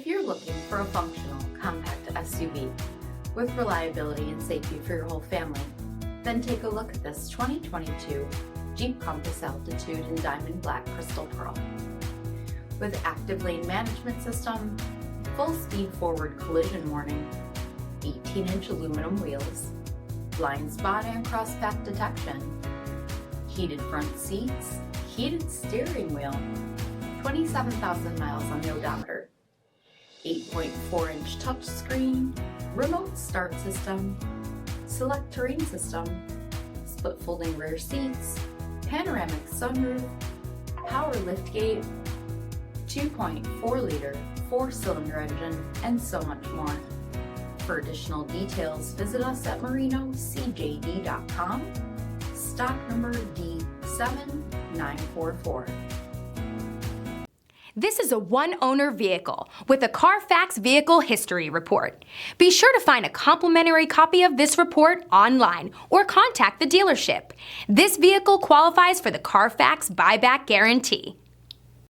If you're looking for a functional, compact SUV with reliability and safety for your whole family, then take a look at this 2022 Jeep Compass Altitude in Diamond Black Crystal Pearl. With active lane management system, full speed forward collision warning, 18-inch aluminum wheels, blind spot and crosspath detection, heated front seats, heated steering wheel, 27,000 miles on the odometer, 8.4-inch touchscreen, remote start system, SELEC-TERRAIN system, split folding rear seats, panoramic sunroof, power liftgate, 2.4-liter 4-cylinder engine, and so much more. For additional details, visit us at marinocjd.com, stock number D7944. This is a one-owner vehicle with a CARFAX Vehicle History Report. Be sure to find a complimentary copy of this report online or contact the dealership. This vehicle qualifies for the CARFAX Buyback Guarantee.